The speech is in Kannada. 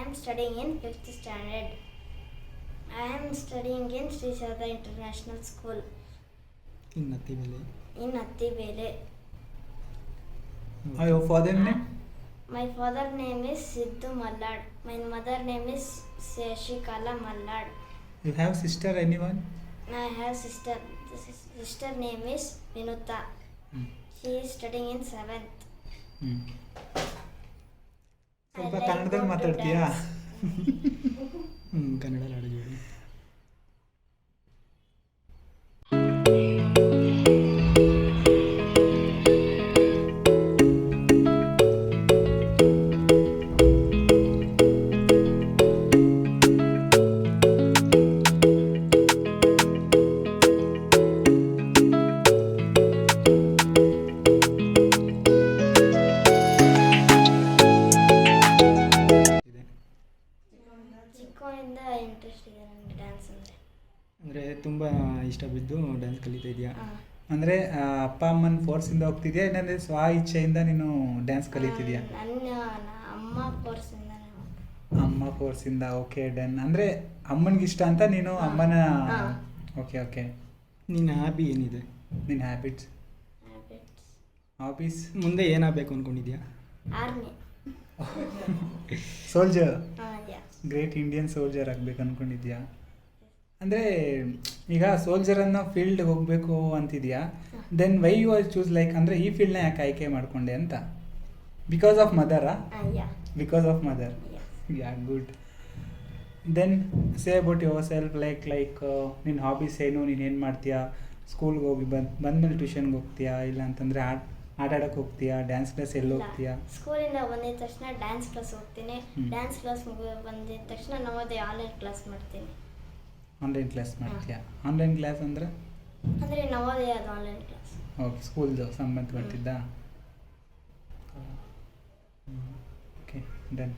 am studying in 5th standard. I am studying in Sri Sarada International School in Attibele. Your father name? My father name is Siddu Mallad. My mother name is Shashikala Mallad. You have sister, anyone? I have sister. Sister name is Vinuta. She is studying in 7th. ಸ್ವಲ್ಪ ಕನ್ನಡದಲ್ಲಿ ಮಾತಾಡ್ತೀಯಾ? ಕನ್ನಡದಲ್ಲಿ ಆಡೋ ಜೋಡಿ. ಚಿಕ್ಕವನಿಂದ ಇಂಟ್ರೆಸ್ಟ್ ಇದೆ ನನಗೆ ಡ್ಯಾನ್ಸ್ ಅಂದರೆ. ಅಂದರೆ ತುಂಬ ಇಷ್ಟ ಬಿದ್ದು ಡ್ಯಾನ್ಸ್ ಕಲಿತಾ ಇದೆಯಾ? ಅಂದರೆ ಅಪ್ಪ ಅಮ್ಮನ ಫೋರ್ಸಿಂದ ಹೋಗ್ತಿದ್ಯಾ ಇಲ್ಲಾಂದರೆ ಸ್ವ ಇಚ್ಛೆಯಿಂದ ನೀನು ಡ್ಯಾನ್ಸ್ ಕಲಿತಿದ್ಯಾ? ನನ್ನ ಅಮ್ಮ ಫೋರ್ಸಿಂದ. ಅಮ್ಮ ಫೋರ್ಸಿಂದ. Okay, done. ಅಂದರೆ ಅಮ್ಮನಿಗೆ ಇಷ್ಟ ಅಂತ ನೀನು ಅಮ್ಮನ. Okay okay. ನಿನ್ನ ಹ್ಯಾಬಿ ಏನಿದೆ? ನಿನ್ನ ಹ್ಯಾಬಿಟ್ಸ್? ಹಾಬೀಸ್ ಮುಂದೆ ಏನಾಗಬೇಕು ಅಂದ್ಕೊಂಡಿದ್ಯಾ? Army. Soldier. Yeah. Great Indian soldier ಆಗಬೇಕು ಅಂದ್ಕೊಂಡಿದ್ಯಾ? ಅಂದರೆ ಈಗ ಸೋಲ್ಜರ್ ಅನ್ನೋ ಫೀಲ್ಡ್ ಹೋಗಬೇಕು ಅಂತಿದ್ಯಾ? Then why you are choose like, ಅಂದರೆ ಈ ಫೀಲ್ಡ್ನ ಯಾಕೆ ಆಯ್ಕೆ ಮಾಡಿಕೊಂಡೆ ಅಂತ? ಬಿಕಾಸ್ ಆಫ್ ಮದರಾ? Yeah. Because of mother. Yeah, good. Then say about yourself, like ನಿನ್ನ ಹಾಬೀಸ್ ಏನು? ನೀನು ಏನು ಮಾಡ್ತೀಯಾ? ಸ್ಕೂಲ್ಗೆ ಹೋಗಿ ಬಂದಮೇಲೆ ಟ್ಯೂಷನ್ಗೆ ಹೋಗ್ತೀಯಾ, ಇಲ್ಲ ಅಂತಂದರೆ ಆಟ ಆಡೋಕ್ಕೆ ಹೋಗ್ತೀಯಾ? ಡ್ಯಾನ್ಸ್ ಕ್ಲಾಸ್ ಎಲ್ಲಿ ಹೋಗ್ತೀಯಾ? ಸ್ಕೂಲಿಂದ ಬಂದಿದ ತಕ್ಷಣ ಡ್ಯಾನ್ಸ್ ಕ್ಲಾಸ್ ಹೋಗ್ತೀನಿ. ಡ್ಯಾನ್ಸ್ ಕ್ಲಾಸ್ ಬಂದಿದ ತಕ್ಷಣ ನವೋದಯ ಆನ್ಲೈನ್ ಕ್ಲಾಸ್ ಮಾಡ್ತೀನಿ. ಆನ್ಲೈನ್ ಕ್ಲಾಸ್ ಮಾಡ್ತೀಯಾ? ಆನ್ಲೈನ್ ಕ್ಲಾಸ್ ಅಂದರೆ ನವೋದಯ ಅದು ಆನ್ಲೈನ್ ಕ್ಲಾಸ್. ಓಕೆ, ಸ್ಕೂಲ್ದು ಸಂಬಂಧಪಟ್ಟಿದ್ದ. Okay, done.